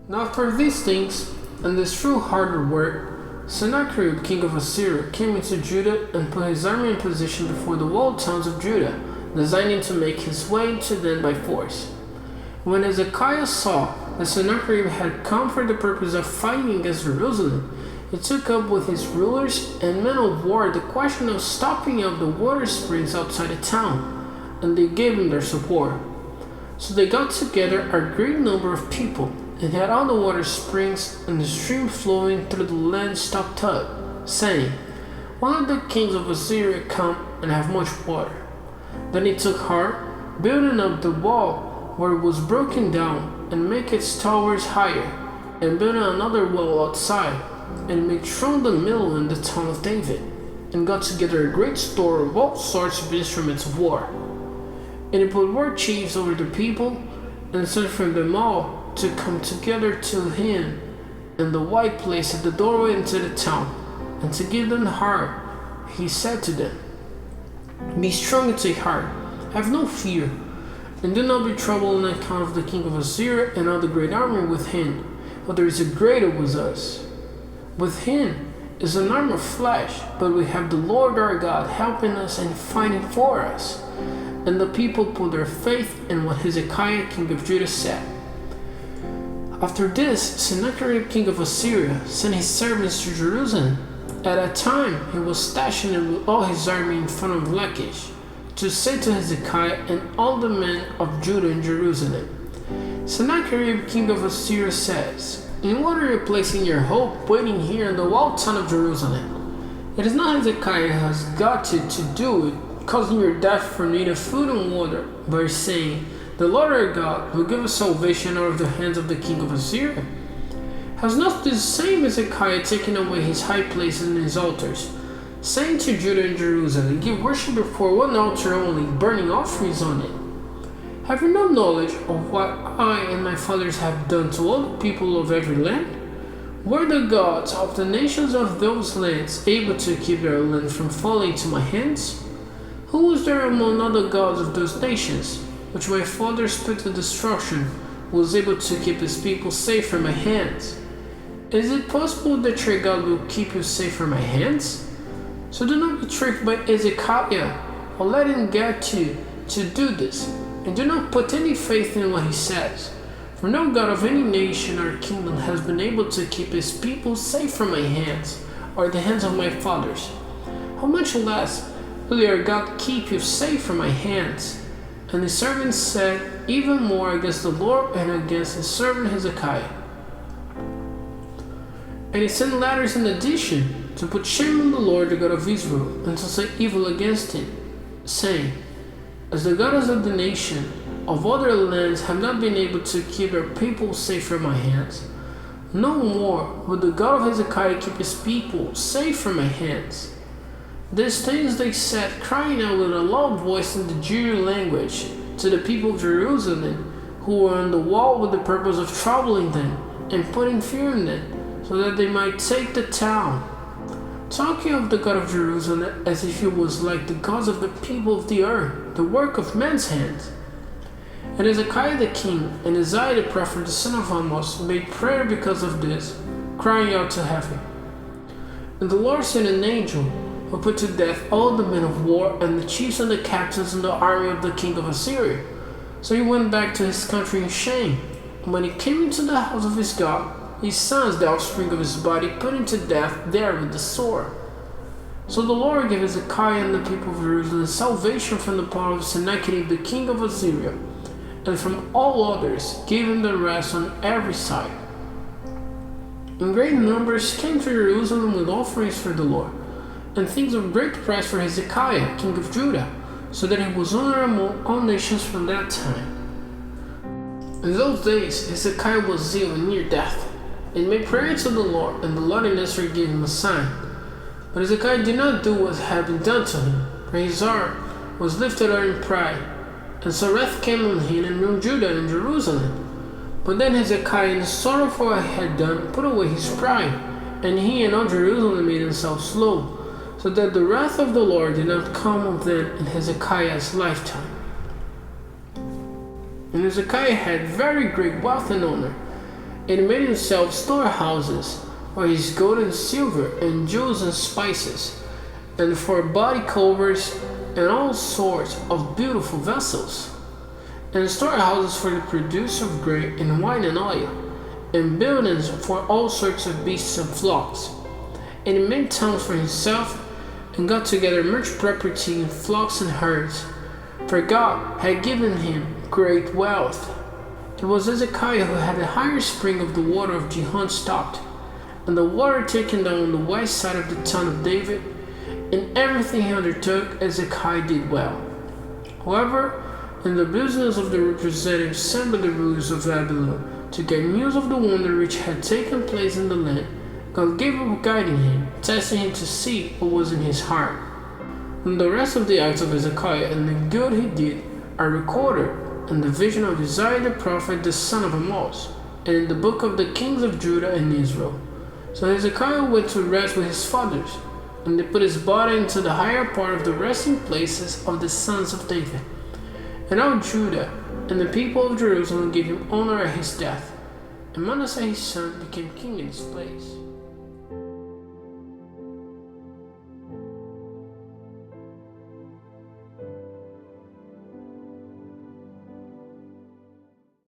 Now after these things, and this through harder work, Sennacherib king of Assyria came into Judah and put his army in position before the walled towns of Judah, designing to make his way into them by force. When Hezekiah saw that Sennacherib had come for the purpose of fighting against Jerusalem, he took up with his rulers and men of war the question of stopping up the water springs outside the town, and they gave him their support. So they got together a great number of people, and had all the water springs and the stream flowing through the land stopped up, saying, "Why let the kings of Assyria come and have much water?" Then he took heart, building up the wall where it was broken down, and make its towers higher, and building another wall outside, and made strong the middle in the town of David, and got together a great store of all sorts of instruments of war. And he put war chiefs over the people, and sent for them all to come together to him in the white place at the doorway into the town, and to give them heart. He said to them, "Be strong and take heart, have no fear, and do not be troubled on account of the king of Assyria and all the great army with him, for there is a greater with us. With him is an arm of flesh, but we have the Lord our God helping us and fighting for us." And the people put their faith in what Hezekiah king of Judah said. After this, Sennacherib king of Assyria sent his servants to Jerusalem. At that time, he was stationed with all his army in front of Lachish, to say to Hezekiah and all the men of Judah in Jerusalem, "Sennacherib king of Assyria says, in what are you placing your hope waiting here in the walled town of Jerusalem? It is not Hezekiah who has got it to do it, causing your death for need of food and water, by saying, 'The Lord our God will give us salvation out of the hands of the king of Assyria.' Has not this same Hezekiah taken away his high places and his altars, saying to Judah and Jerusalem, 'Give worship before one altar only, burning offerings on it'? Have you no knowledge of what I and my fathers have done to all the people of every land? Were the gods of the nations of those lands able to keep their land from falling into my hands? Who was there among all the gods of those nations, which my fathers put to destruction, who was able to keep his people safe from my hands? Is it possible that your God will keep you safe from my hands? So do not be tricked by Hezekiah, or let him get you to do this, and do not put any faith in what he says. For no God of any nation or kingdom has been able to keep his people safe from my hands, or the hands of my fathers. How much less will your God keep you safe from my hands?" And the servants said even more against the Lord and against his servant Hezekiah. And he sent letters in addition to put shame on the Lord, the God of Israel, and to say evil against him, saying, "As the gods of the nation of other lands have not been able to keep their people safe from my hands, no more will the God of Hezekiah keep his people safe from my hands." These things they said, crying out with a loud voice in the Jew language to the people of Jerusalem, who were on the wall, with the purpose of troubling them and putting fear in them, so that they might take the town, talking of the God of Jerusalem as if he was like the gods of the people of the earth, the work of men's hands. And Hezekiah the king and Isaiah the prophet, the son of Amos, made prayer because of this, crying out to heaven. And the Lord sent an angel, who put to death all the men of war and the chiefs and the captains in the army of the king of Assyria. So he went back to his country in shame. And when he came into the house of his God, his sons, the offspring of his body, put him to death there with the sword. So the Lord gave Hezekiah and the people of Jerusalem salvation from the power of Sennacherib the king of Assyria, and from all others gave him the rest on every side. And great numbers came to Jerusalem with offerings for the Lord, and things of great price for Hezekiah, king of Judah, so that he was honored among all nations from that time. In those days Hezekiah was ill and near death, and made prayer to the Lord, and the Lord in Israel gave him a sign. But Hezekiah did not do what had been done to him, for his heart was lifted up in pride, and so wrath came on him and on Judah and Jerusalem. But then Hezekiah, in sorrow for what he had done, put away his pride, and he and all Jerusalem made themselves low, so that the wrath of the Lord did not come on them in Hezekiah's lifetime. And Hezekiah had very great wealth and honor, And he made himself storehouses for his gold and silver, and jewels and spices, and for body covers and all sorts of beautiful vessels, and storehouses for the produce of grain and wine and oil, and buildings for all sorts of beasts and flocks. And he made towns for himself, and got together much property in flocks and herds, for God had given him great wealth. It was Hezekiah who had the higher spring of the water of Gihon stopped, and the water taken down on the west side of the town of David. In everything he undertook, Hezekiah did well. However, in the business of the representative sent by the rulers of Babylon to get news of the wonder which had taken place in the land, God gave up guiding him, testing him to see what was in his heart. And the rest of the acts of Hezekiah and the good he did are recorded in the vision of Isaiah the prophet, the son of Amoz, and in the book of the kings of Judah and Israel. So Hezekiah went to rest with his fathers, and they put his body into the higher part of the resting places of the sons of David. And all Judah and the people of Jerusalem gave him honor at his death, and Manasseh his son became king in his place.